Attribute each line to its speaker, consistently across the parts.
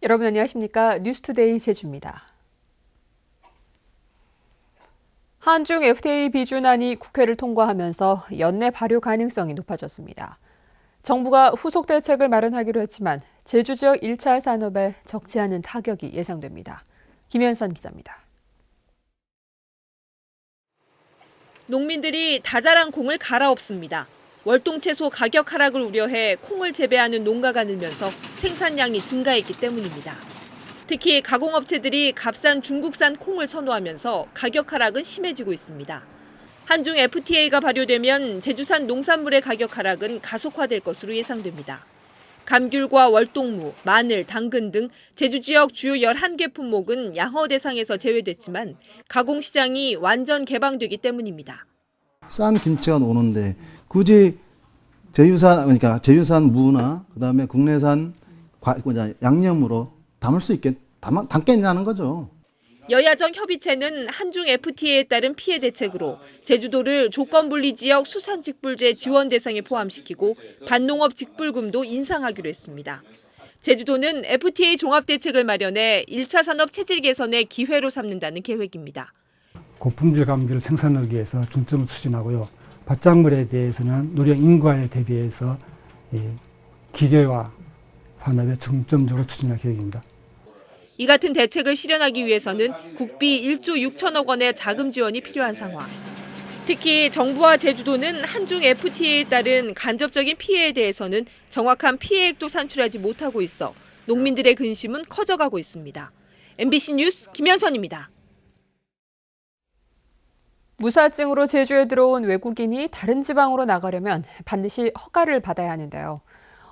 Speaker 1: 여러분 안녕하십니까? 뉴스투데이 제주입니다. 한중 FTA 비준안이 국회를 통과하면서 연내 발효 가능성이 높아졌습니다. 정부가 후속 대책을 마련하기로 했지만 제주 지역 1차 산업에 적지 않은 타격이 예상됩니다. 김현선 기자입니다.
Speaker 2: 농민들이 다 자란 콩을 갈아엎습니다. 월동채소 가격 하락을 우려해 콩을 재배하는 농가가 늘면서 생산량이 증가했기 때문입니다. 특히 가공업체들이 값싼 중국산 콩을 선호하면서 가격 하락은 심해지고 있습니다. 한중 FTA가 발효되면 제주산 농산물의 가격 하락은 가속화될 것으로 예상됩니다. 감귤과 월동무, 마늘, 당근 등 제주 지역 주요 11개 품목은 양허 대상에서 제외됐지만 가공시장이 완전 개방되기 때문입니다.
Speaker 3: 싼 김치가 오는데 굳이 제주산 무나 그다음에 국내산 양념으로 담겠냐는 거죠.
Speaker 2: 여야정 협의체는 한중 FTA에 따른 피해 대책으로 제주도를 조건분리 지역 수산직불제 지원 대상에 포함시키고 밭농업 직불금도 인상하기로 했습니다. 제주도는 FTA 종합대책을 마련해 1차 산업 체질 개선의 기회로 삼는다는 계획입니다.
Speaker 4: 고품질 감귤 생산하기 위해서 중점을 추진하고요. 밭작물에 대해서는 노령 인구화에 대비해서 기계화 산업에 중점적으로 추진할 계획입니다.
Speaker 2: 이 같은 대책을 실현하기 위해서는 국비 1조 6천억 원의 자금 지원이 필요한 상황. 특히 정부와 제주도는 한중 FTA에 따른 간접적인 피해에 대해서는 정확한 피해액도 산출하지 못하고 있어 농민들의 근심은 커져가고 있습니다. MBC 뉴스 김현선입니다.
Speaker 1: 무사증으로 제주에 들어온 외국인이 다른 지방으로 나가려면 반드시 허가를 받아야 하는데요.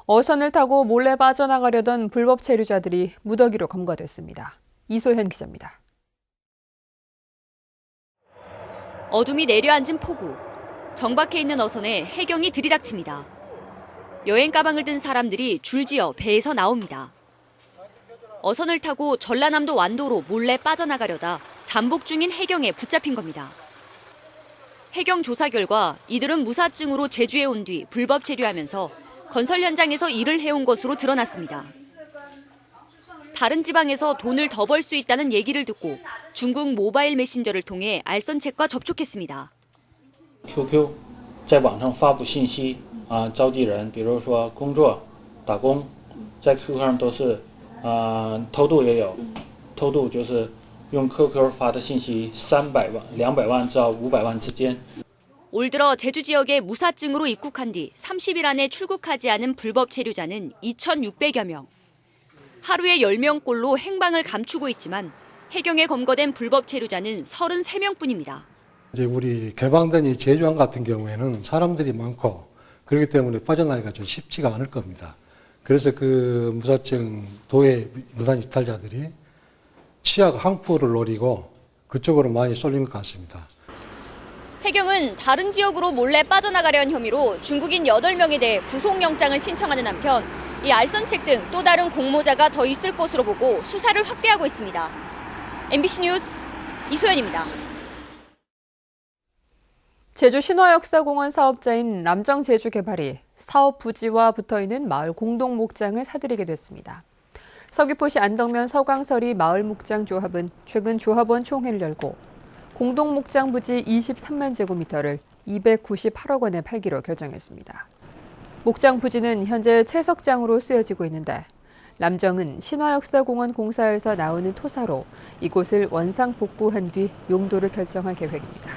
Speaker 1: 어선을 타고 몰래 빠져나가려던 불법 체류자들이 무더기로 검거됐습니다. 이소현 기자입니다.
Speaker 5: 어둠이 내려앉은 포구. 정박해 있는 어선에 해경이 들이닥칩니다. 여행 가방을 든 사람들이 줄지어 배에서 나옵니다. 어선을 타고 전라남도 완도로 몰래 빠져나가려다 잠복 중인 해경에 붙잡힌 겁니다. 해경 조사 결과 이들은 무사증으로 제주에 온 뒤 불법 체류하면서 건설 현장에서 일을 해온 것으로 드러났습니다. 다른 지방에서 돈을 더 벌 수 있다는 얘기를 듣고 중국 모바일 메신저를 통해 알선책과 접촉했습니다.
Speaker 6: QQ 在网上发布信息召集人比如说工作打工在 QQ 上都是偷渡也有偷渡就是用 QQ 发的信息300万200万到500万之间
Speaker 5: 올 들어 제주 지역에 무사증으로 입국한 뒤 30일 안에 출국하지 않은 불법 체류자는 2,600여 명. 하루에 10명꼴로 행방을 감추고 있지만 해경에 검거된 불법 체류자는 33명뿐입니다.
Speaker 7: 이제 우리 개방된 이 제주항 같은 경우에는 사람들이 많고 그렇기 때문에 빠져나가기가 좀 쉽지가 않을 겁니다. 그래서 그 무사증 도의 무단 이탈자들이 치약 항구를 노리고 그쪽으로 많이 쏠린 것 같습니다.
Speaker 5: 해경은 다른 지역으로 몰래 빠져나가려는 혐의로 중국인 8명에 대해 구속영장을 신청하는 한편 이 알선책 등 또 다른 공모자가 더 있을 것으로 보고 수사를 확대하고 있습니다. MBC 뉴스 이소연입니다.
Speaker 1: 제주 신화역사공원 사업자인 남정제주개발이 사업 부지와 붙어있는 마을 공동목장을 사들이게 됐습니다. 서귀포시 안덕면 서광설이 마을목장조합은 최근 조합원 총회를 열고 공동목장 부지 23만 제곱미터를 298억 원에 팔기로 결정했습니다. 목장 부지는 현재 채석장으로 쓰여지고 있는데 남정은 신화역사공원 공사에서 나오는 토사로 이곳을 원상 복구한 뒤 용도를 결정할 계획입니다.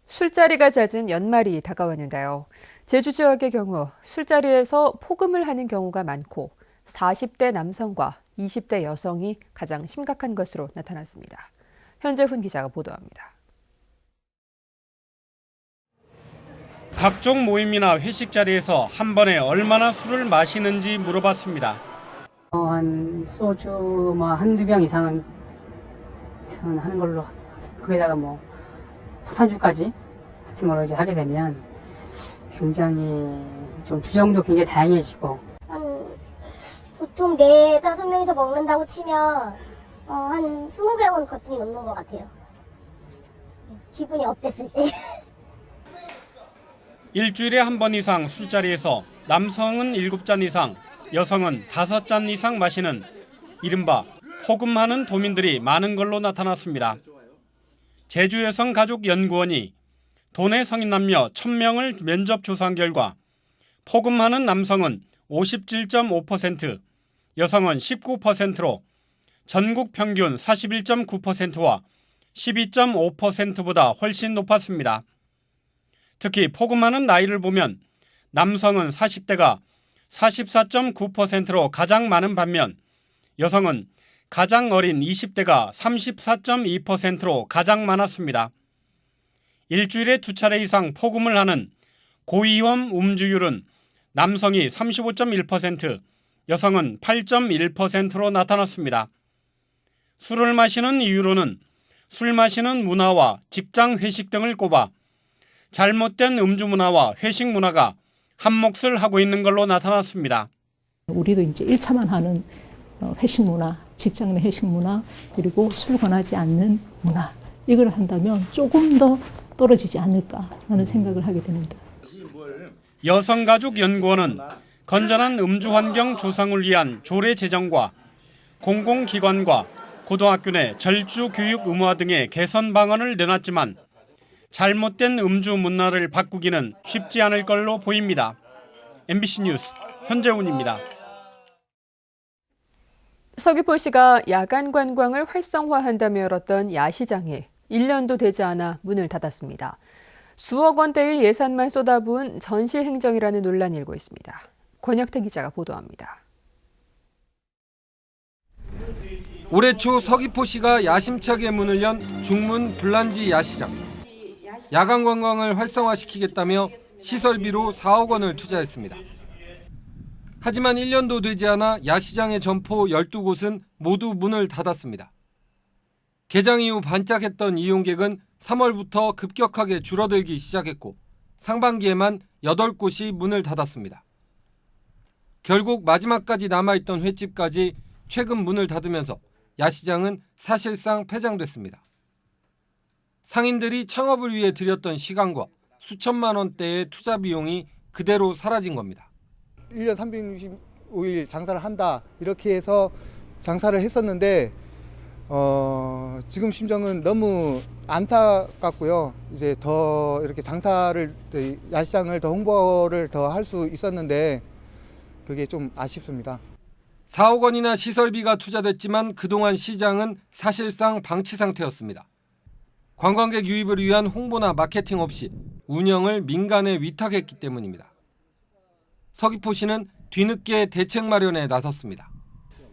Speaker 1: 술자리가 잦은 연말이 다가왔는데요. 제주 지역의 경우 술자리에서 폭음을 하는 경우가 많고 40대 남성과 20대 여성이 가장 심각한 것으로 나타났습니다. 현재훈 기자가 보도합니다.
Speaker 8: 각종 모임이나 회식 자리에서 한 번에 얼마나 술을 마시는지 물어봤습니다.
Speaker 9: 한 소주 한두 병 이상은 하는 걸로 거기다가 폭탄주까지 같은 걸로 이제 하게 되면 굉장히 좀 주정도 굉장히 다양해지고
Speaker 10: 보통 4-5명이서 먹는다고 치면 한 20병은 거뜬히 넘는 것 같아요. 기분이 업됐을 때.
Speaker 8: 일주일에 한 번 이상 술자리에서 남성은 7잔 이상, 여성은 5잔 이상 마시는 이른바 포금하는 도민들이 많은 걸로 나타났습니다. 제주여성가족연구원이 도내 성인 남녀 1000명을 면접 조사한 결과 포금하는 남성은 57.5%, 여성은 19%로 전국 평균 41.9%와 12.5%보다 훨씬 높았습니다. 특히 포금하는 나이를 보면 남성은 40대가 44.9%로 가장 많은 반면 여성은 가장 어린 20대가 34.2%로 가장 많았습니다. 일주일에 2차례 이상 포금을 하는 고위험 음주율은 남성이 35.1%, 여성은 8.1%로 나타났습니다. 술을 마시는 이유로는 술 마시는 문화와 직장 회식 등을 꼽아 잘못된 음주 문화와 회식 문화가 한몫을 하고 있는 걸로 나타났습니다.
Speaker 11: 우리도 이제 1차만 하는 회식 문화, 직장 내 회식 문화, 그리고 술 권하지 않는 문화, 이걸 한다면 조금 더 떨어지지 않을까 하는 생각을 하게 됩니다.
Speaker 8: 여성가족연구원은 건전한 음주 환경 조성을 위한 조례 제정과 공공기관과 고등학교 내 절주 교육 의무화 등의 개선 방안을 내놨지만 잘못된 음주 문화를 바꾸기는 쉽지 않을 걸로 보입니다. MBC 뉴스 현재훈입니다.
Speaker 1: 서귀포시가 야간 관광을 활성화한다며 열었던 야시장이 1년도 되지 않아 문을 닫았습니다. 수억 원대의 예산만 쏟아부은 전시행정이라는 논란이 일고 있습니다. 권혁태 기자가 보도합니다.
Speaker 12: 올해 초 서귀포시가 야심차게 문을 연 중문 불란지 야시장. 야간 관광을 활성화시키겠다며 시설비로 4억 원을 투자했습니다. 하지만 1년도 되지 않아 야시장의 점포 12곳은 모두 문을 닫았습니다. 개장 이후 반짝했던 이용객은 3월부터 급격하게 줄어들기 시작했고 상반기에만 8곳이 문을 닫았습니다. 결국 마지막까지 남아있던 횟집까지 최근 문을 닫으면서 야시장은 사실상 폐장됐습니다. 상인들이 창업을 위해 들였던 시간과 수천만 원대의 투자 비용이 그대로 사라진 겁니다.
Speaker 13: 1년 365일 장사를 한다 이렇게 해서 장사를 했었는데 지금 심정은 너무 안타깝고요. 이제 더 이렇게 장사를 야시장을 더 홍보를 더 할 수 있었는데 그게 좀 아쉽습니다.
Speaker 12: 4억 원이나 시설비가 투자됐지만 그동안 시장은 사실상 방치 상태였습니다. 관광객 유입을 위한 홍보나 마케팅 없이 운영을 민간에 위탁했기 때문입니다. 서귀포시는 뒤늦게 대책 마련에 나섰습니다.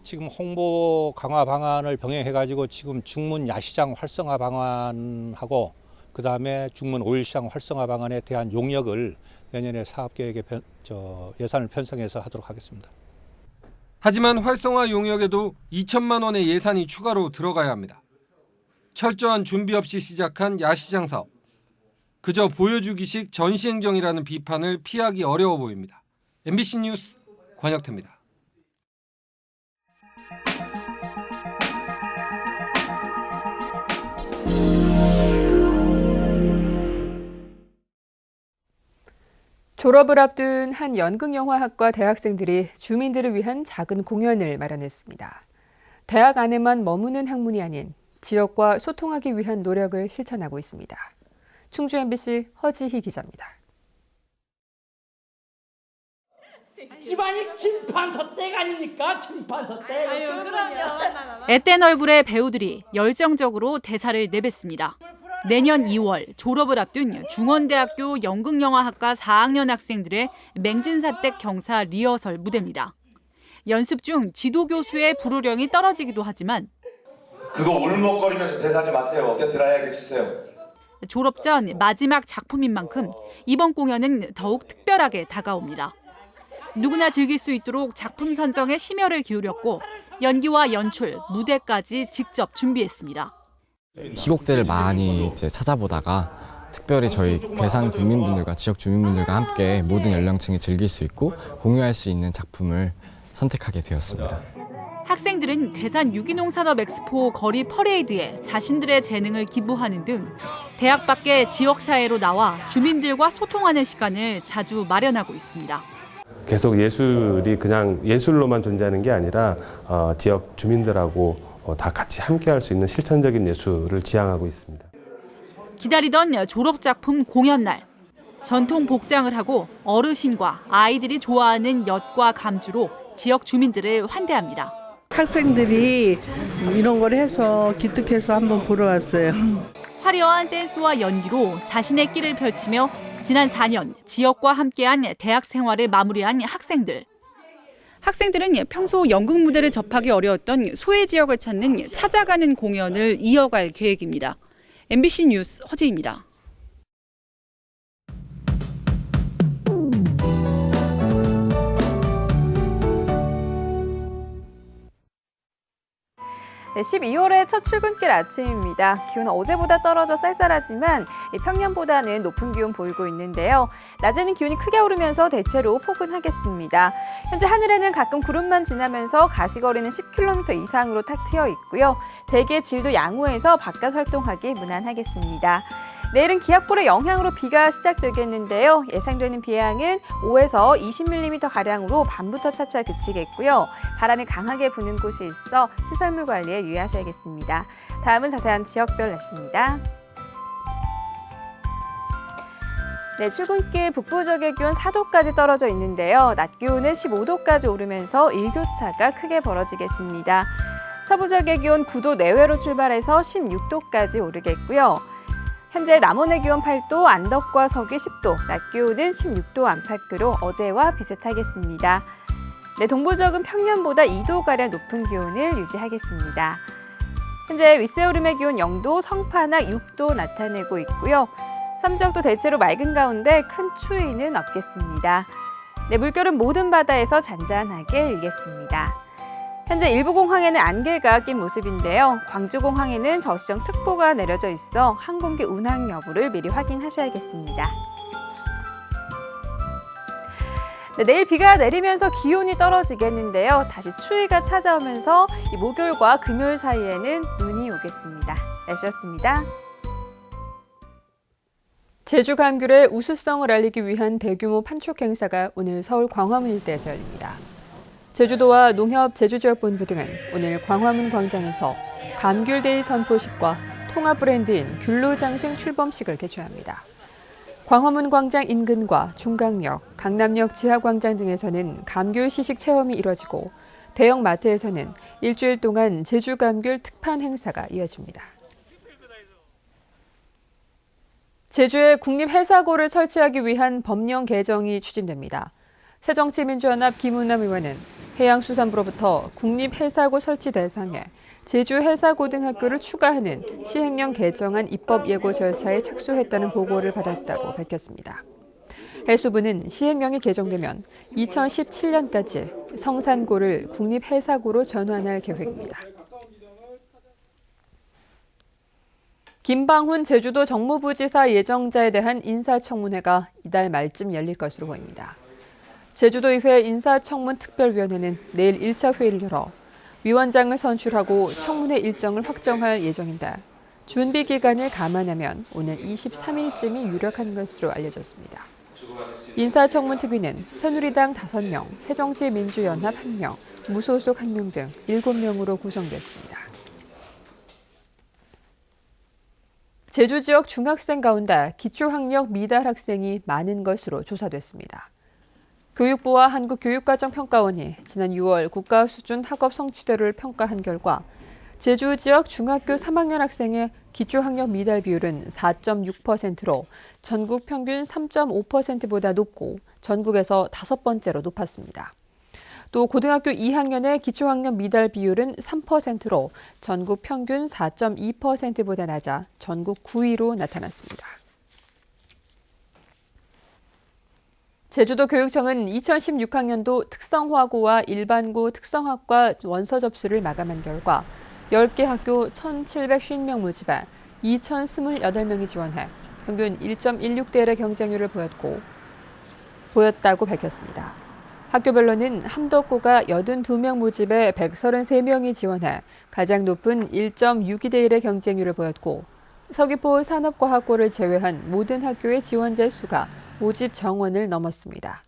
Speaker 14: 지금 홍보 강화 방안을 병행해가지고 지금 중문 야시장 활성화 방안하고 그다음에 중문 오일시장 활성화 방안에 대한 용역을 내년에 사업계획에 예산을 편성해서 하도록 하겠습니다.
Speaker 12: 하지만 활성화 용역에도 2천만 원의 예산이 추가로 들어가야 합니다. 철저한 준비 없이 시작한 야시장 사업. 그저 보여주기식 전시행정이라는 비판을 피하기 어려워 보입니다. MBC 뉴스 권혁태입니다.
Speaker 1: 졸업을 앞둔 한 연극영화학과 대학생들이 주민들을 위한 작은 공연을 마련했습니다. 대학 안에만 머무는 학문이 아닌 지역과 소통하기 위한 노력을 실천하고 있습니다. 충주 MBC 허지희 기자입니다.
Speaker 15: 집안이 김판서댁 아닙니까? 김판서댁.
Speaker 16: 아유, 그럼요.
Speaker 17: 앳된 얼굴의 배우들이 열정적으로 대사를 내뱉습니다. 내년 2월 졸업을 앞둔 중원대학교 연극영화학과 4학년 학생들의 맹진사댁 경사 리허설 무대입니다. 연습 중 지도교수의 불호령이 떨어지기도 하지만
Speaker 18: 그거 울먹거리면서 대사하지 마세요. 곁들어야 계시세요.
Speaker 17: 졸업 전 마지막 작품인 만큼 이번 공연은 더욱 특별하게 다가옵니다. 누구나 즐길 수 있도록 작품 선정에 심혈을 기울였고 연기와 연출, 무대까지 직접 준비했습니다.
Speaker 19: 희곡들을 많이 이제 찾아보다가 특별히 저희 괴산 국민분들과 지역 주민분들과 함께 모든 연령층이 즐길 수 있고 공유할 수 있는 작품을 선택하게 되었습니다.
Speaker 17: 학생들은 괴산 유기농 산업 엑스포 거리 퍼레이드에 자신들의 재능을 기부하는 등 대학 밖의 지역사회로 나와 주민들과 소통하는 시간을 자주 마련하고 있습니다.
Speaker 16: 계속 예술이 그냥 예술로만 존재하는 게 아니라 지역 주민들하고 다 같이 함께할 수 있는 실천적인 예술을 지향하고 있습니다.
Speaker 17: 기다리던 졸업작품 공연날. 전통 복장을 하고 어르신과 아이들이 좋아하는 엿과 감주로 지역 주민들을 환대합니다.
Speaker 20: 학생들이 이런 걸 해서 기특해서 한번 보러 왔어요.
Speaker 17: 화려한 댄스와 연기로 자신의 끼를 펼치며 지난 4년 지역과 함께한 대학 생활을 마무리한 학생들. 학생들은 평소 연극 무대를 접하기 어려웠던 소외 지역을 찾는 찾아가는 공연을 이어갈 계획입니다. MBC 뉴스 허지입니다.
Speaker 21: 네, 12월의 첫 출근길 아침입니다. 기온은 어제보다 떨어져 쌀쌀하지만 평년보다는 높은 기온 보이고 있는데요. 낮에는 기온이 크게 오르면서 대체로 포근하겠습니다. 현재 하늘에는 가끔 구름만 지나면서 가시거리는 10km 이상으로 탁 트여 있고요. 대기의 질도 양호해서 바깥 활동하기 무난하겠습니다. 내일은 기압골의 영향으로 비가 시작되겠는데요. 예상되는 비양은 5에서 20mm가량으로 밤부터 차차 그치겠고요. 바람이 강하게 부는 곳이 있어 시설물 관리에 유의하셔야겠습니다. 다음은 자세한 지역별 날씨입니다. 네, 출근길 북부 지역의 기온 4도까지 떨어져 있는데요. 낮 기온은 15도까지 오르면서 일교차가 크게 벌어지겠습니다. 서부 지역의 기온 9도 내외로 출발해서 16도까지 오르겠고요. 현재 남원의 기온 8도, 안덕과 서귀 10도, 낮 기온은 16도 안팎으로 어제와 비슷하겠습니다. 네, 동부 지역은 평년보다 2도가량 높은 기온을 유지하겠습니다. 현재 윗세오름의 기온 0도, 성판악 6도 나타내고 있고요. 삼척도 대체로 맑은 가운데 큰 추위는 없겠습니다. 네, 물결은 모든 바다에서 잔잔하게 일겠습니다. 현재 일부 공항에는 안개가 낀 모습인데요. 광주공항에는 저시정 특보가 내려져 있어 항공기 운항 여부를 미리 확인하셔야겠습니다. 네, 내일 비가 내리면서 기온이 떨어지겠는데요. 다시 추위가 찾아오면서 목요일과 금요일 사이에는 눈이 오겠습니다. 날씨였습니다.
Speaker 1: 제주 감귤의 우수성을 알리기 위한 대규모 판촉 행사가 오늘 서울 광화문 일대에서 열립니다. 제주도와 농협 제주지역본부 등은 오늘 광화문 광장에서 감귤데이 선포식과 통합 브랜드인 귤로장생 출범식을 개최합니다. 광화문 광장 인근과 종강역, 강남역 지하광장 등에서는 감귤 시식 체험이 이뤄지고 대형 마트에서는 일주일 동안 제주 감귤 특판 행사가 이어집니다. 제주에 국립해사고를 설치하기 위한 법령 개정이 추진됩니다. 새정치민주연합 김은남 의원은 해양수산부로부터 국립해사고 설치 대상에 제주해사고등학교를 추가하는 시행령 개정안 입법 예고 절차에 착수했다는 보고를 받았다고 밝혔습니다. 해수부는 시행령이 개정되면 2017년까지 성산고를 국립해사고로 전환할 계획입니다. 김방훈 제주도 정무부지사 예정자에 대한 인사청문회가 이달 말쯤 열릴 것으로 보입니다. 제주도의회 인사청문특별위원회는 내일 1차 회의를 열어 위원장을 선출하고 청문회 일정을 확정할 예정인데 준비 기간을 감안하면 오는 23일쯤이 유력한 것으로 알려졌습니다. 인사청문특위는 새누리당 5명, 새정치민주연합 1명, 무소속 1명 등 7명으로 구성됐습니다. 제주 지역 중학생 가운데 기초학력 미달 학생이 많은 것으로 조사됐습니다. 교육부와 한국교육과정평가원이 지난 6월 국가수준 학업 성취도를 평가한 결과 제주 지역 중학교 3학년 학생의 기초학력 미달 비율은 4.6%로 전국 평균 3.5%보다 높고 전국에서 5번째로 높았습니다. 또 고등학교 2학년의 기초학력 미달 비율은 3%로 전국 평균 4.2%보다 낮아 전국 9위로 나타났습니다. 제주도 교육청은 2016학년도 특성화고와 일반고 특성학과 원서 접수를 마감한 결과 10개 학교 1,750명 모집에 2,028명이 지원해 평균 1.16대 1의 경쟁률을 보였다고 밝혔습니다. 학교별로는 함덕고가 82명 모집에 133명이 지원해 가장 높은 1.62대 1의 경쟁률을 보였고 서귀포 산업과학고를 제외한 모든 학교의 지원자 수가 모집 정원을 넘었습니다.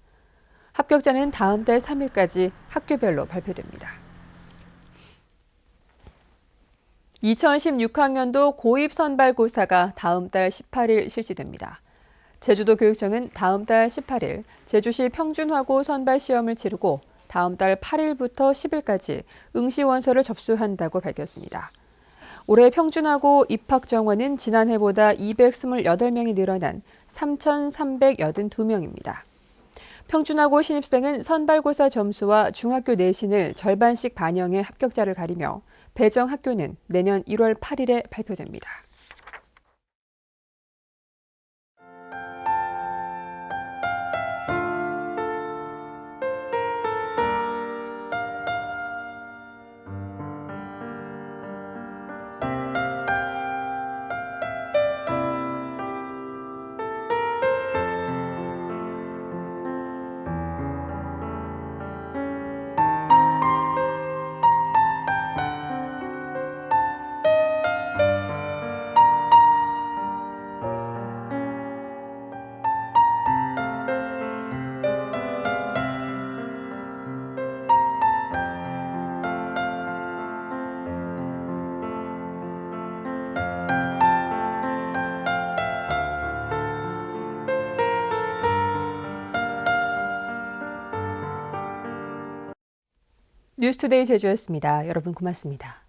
Speaker 1: 합격자는 다음 달 3일까지 학교별로 발표됩니다. 2016학년도 고입 선발고사가 다음 달 18일 실시됩니다. 제주도 교육청은 다음 달 18일 제주시 평준화고 선발 시험을 치르고 다음 달 8일부터 10일까지 응시 원서를 접수한다고 밝혔습니다. 올해 평준화고 입학 정원은 지난해보다 228명이 늘어난 3,382명입니다. 평준화고 신입생은 선발고사 점수와 중학교 내신을 절반씩 반영해 합격자를 가리며 배정 학교는 내년 1월 8일에 발표됩니다. 뉴스투데이 제주였습니다. 여러분 고맙습니다.